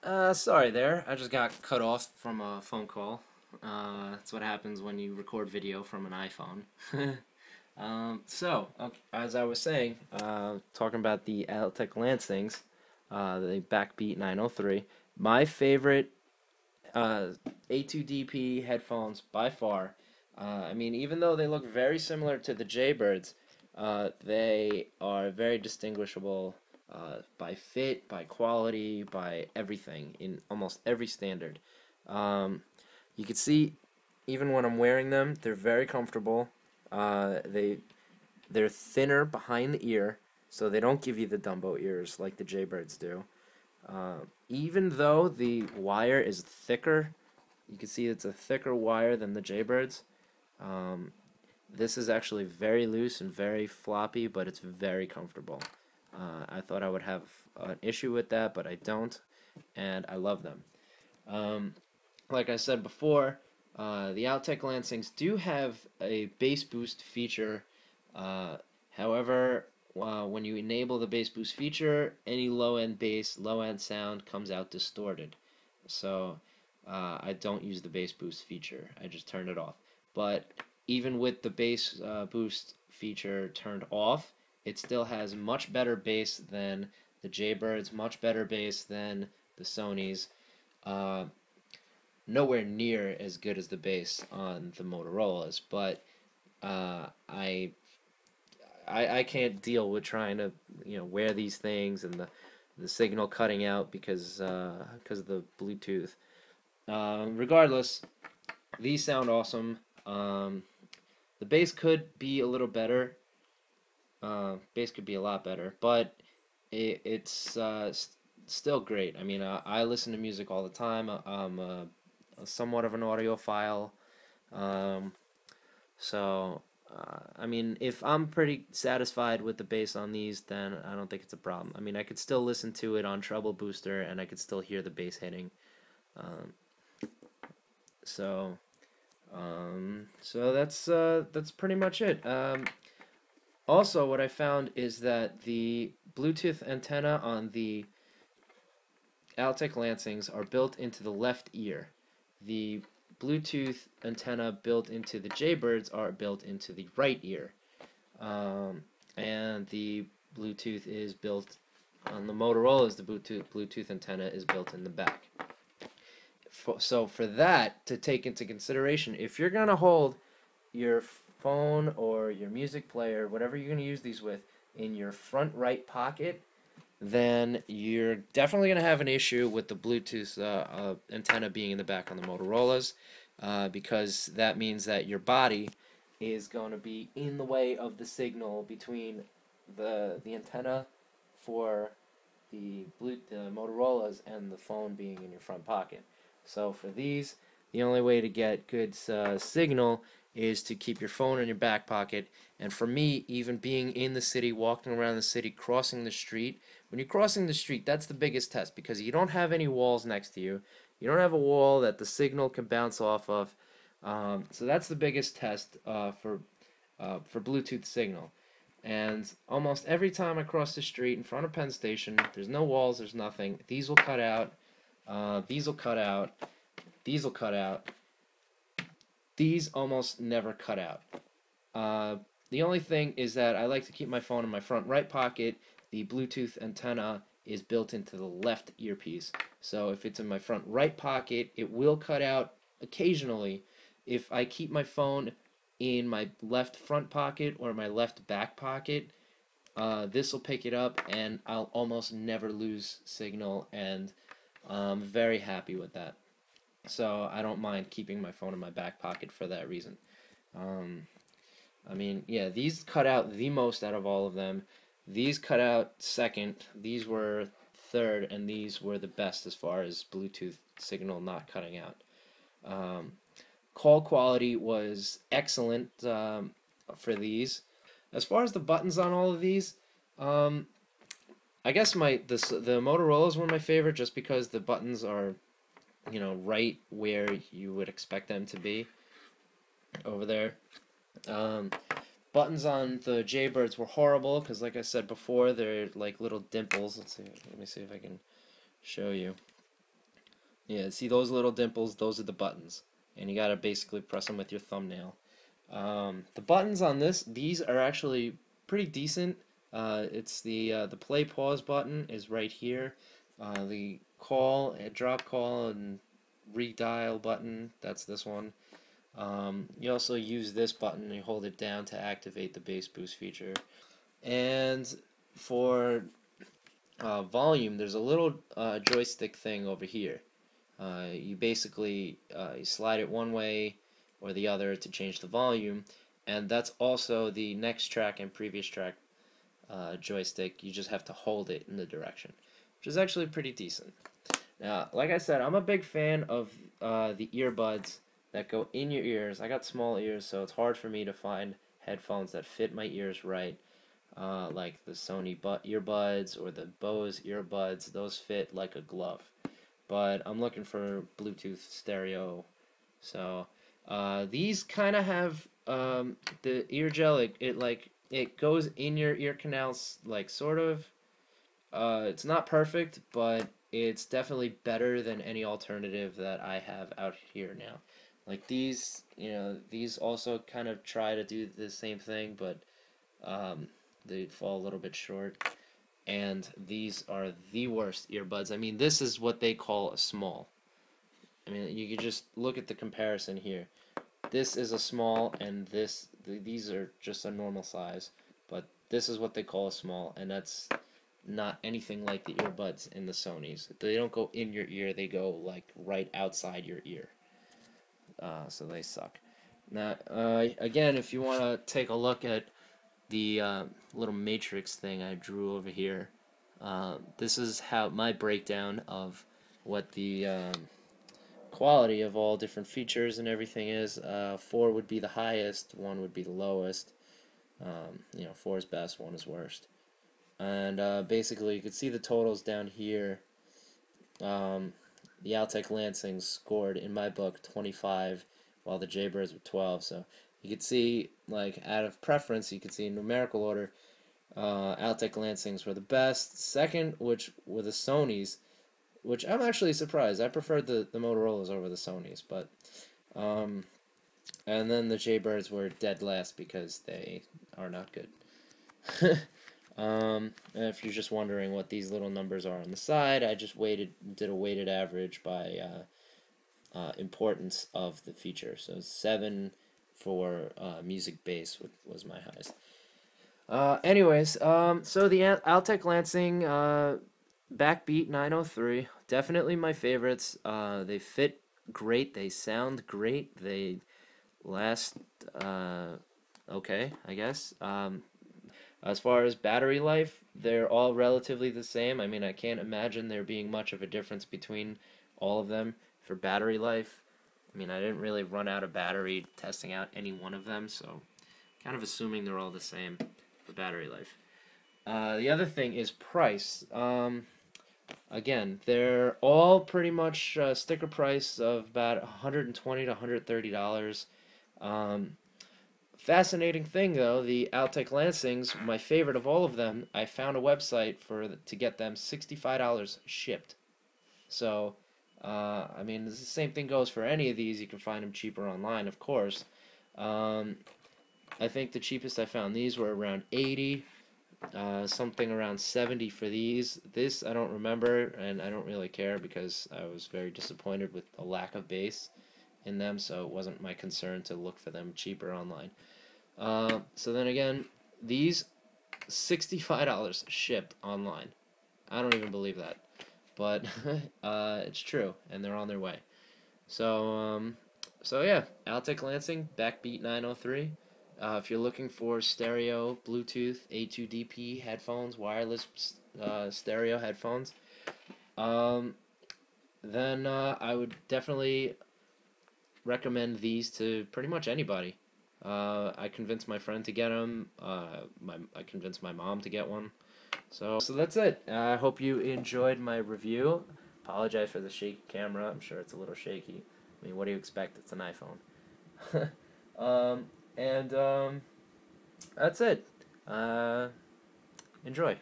Sorry there. I just got cut off from a phone call. That's what happens when you record video from an iPhone. As I was saying, talking about the Altec Lansings, the BackBeat 903, my favorite A2DP headphones by far. Even though they look very similar to the Jaybirds, they are very distinguishable by fit, by quality, by everything in almost every standard. You can see even when I'm wearing them, they're very comfortable. They're thinner behind the ear, so they don't give you the Dumbo ears like the Jaybirds do. Even though the wire is thicker, you can see it's a thicker wire than the Jaybirds. This is actually very loose and very floppy, but it's very comfortable. I thought I would have an issue with that, but I don't, and I love them. Like I said before, the Altec Lansings do have a bass boost feature. However, when you enable the bass boost feature, any low-end bass, low-end sound comes out distorted. So I don't use the bass boost feature. I just turn it off. But even with the bass boost feature turned off, it still has much better bass than the Jaybirds, much better bass than the Sonys. Nowhere near as good as the bass on the Motorola's, but I can't deal with trying to wear these things and the signal cutting out because of the Bluetooth. Regardless, these sound awesome. The bass could be a little better. Bass could be a lot better, but it's still great. I listen to music all the time. I'm somewhat of an audiophile. If I'm pretty satisfied with the bass on these, then I don't think it's a problem. I could still listen to it on treble booster, and I could still hear the bass hitting. So that's pretty much it. Also, what I found is that the Bluetooth antenna on the Altec Lansings are built into the left ear. The Bluetooth antenna built into the Jaybirds are built into the right ear. And the Bluetooth is built on the Motorola's, the Bluetooth antenna is built in the back. So for that to take into consideration, if you're going to hold your phone or your music player, whatever you're going to use these with, in your front right pocket, then you're definitely going to have an issue with the Bluetooth antenna being in the back on the Motorola's, because that means that your body is going to be in the way of the signal between the antenna for the Motorola's and the phone being in your front pocket. So for these, the only way to get good signal is to keep your phone in your back pocket. And for me, even being in the city, walking around the city, crossing the street, when you're crossing the street, that's the biggest test, because you don't have any walls next to you. You don't have a wall that the signal can bounce off of. So that's the biggest test for Bluetooth signal. And almost every time I cross the street in front of Penn Station, there's no walls, there's nothing. These will cut out. These will cut out. These will cut out. These almost never cut out. The only thing is that I like to keep my phone in my front right pocket. The Bluetooth antenna is built into the left earpiece. So if it's in my front right pocket, it will cut out occasionally. If I keep my phone in my left front pocket or my left back pocket, this will pick it up, and I'll almost never lose signal, and I'm very happy with that. So I don't mind keeping my phone in my back pocket for that reason. These cut out the most out of all of them. These cut out second, these were third, and these were the best as far as Bluetooth signal not cutting out. Call quality was excellent for these. As far as the buttons on all of these, I guess the Motorola's one of my favorite, just because the buttons are right where you would expect them to be, over there. Buttons on the Jaybirds were horrible, because like I said before, they're like little dimples. Let me see if I can show you. Yeah, see those little dimples? Those are the buttons, and you gotta basically press them with your thumbnail. The buttons on these are actually pretty decent. It's the play pause button is right here. The drop call and redial button, that's this one. You also use this button and you hold it down to activate the bass boost feature. And for volume, there's a little joystick thing over here. You basically you slide it one way or the other to change the volume, and that's also the next track and previous track joystick. You just have to hold it in the direction, which is actually pretty decent. Now, like I said, I'm a big fan of the earbuds that go in your ears. I got small ears, so it's hard for me to find headphones that fit my ears right. Like the Sony earbuds or the Bose earbuds, those fit like a glove. But I'm looking for Bluetooth stereo. So these kind of have the ear gel. It goes in your ear canals, like sort of. It's not perfect, but it's definitely better than any alternative that I have out here now. Like these, these also kind of try to do the same thing, but they fall a little bit short. And these are the worst earbuds. I mean, this is what they call a small. I mean, you can just look at the comparison here. This is a small, and these are just a normal size. But this is what they call a small, and that's not anything like the earbuds in the Sonys. They don't go in your ear, they go like right outside your ear. So they suck. Now, again, if you want to take a look at the little matrix thing I drew over here, this is how my breakdown of what the quality of all different features and everything is. 4 would be the highest, 1 would be the lowest. 4 is best, 1 is worst. And basically, you can see the totals down here. The Altec Lansing scored, in my book, 25, while the Jaybirds were 12. So you could see, like, out of preference, you could see in numerical order, Altec Lansings were the best. Second, which were the Sonys, which I'm actually surprised. I preferred the Motorola's over the Sonys, but and then the Jaybirds were dead last because they are not good. And if you're just wondering what these little numbers are on the side, I just did a weighted average by importance of the feature. So 7 for music bass was my highest. Anyways, so the Altec Lansing BackBeat 903, definitely my favorites. They fit great, they sound great, they last okay, I guess. As far as battery life, they're all relatively the same. I mean, I can't imagine there being much of a difference between all of them for battery life. I mean, I didn't really run out of battery testing out any one of them, so kind of assuming they're all the same for battery life. The other thing is price. Again, they're all pretty much sticker price of about $120 to $130. Fascinating thing though, the Altec Lansings, my favorite of all of them, I found a website to get them $65 shipped. So, I mean, the same thing goes for any of these. You can find them cheaper online, of course. I think the cheapest I found these were around 80, something around 70 for these. This I don't remember, and I don't really care because I was very disappointed with the lack of bass in them, so it wasn't my concern to look for them cheaper online. So then again, these $65 shipped online. I don't even believe that, but it's true, and they're on their way. So yeah, Altec Lansing BackBeat 903. If you're looking for stereo Bluetooth A2DP headphones, wireless stereo headphones, then I would definitely recommend these to pretty much anybody. I convinced my friend to get them. I convinced my mom to get one. So that's it. I hope you enjoyed my review. Apologize for the shaky camera. I'm sure it's a little shaky. I mean, what do you expect? It's an iPhone. And that's it. Enjoy.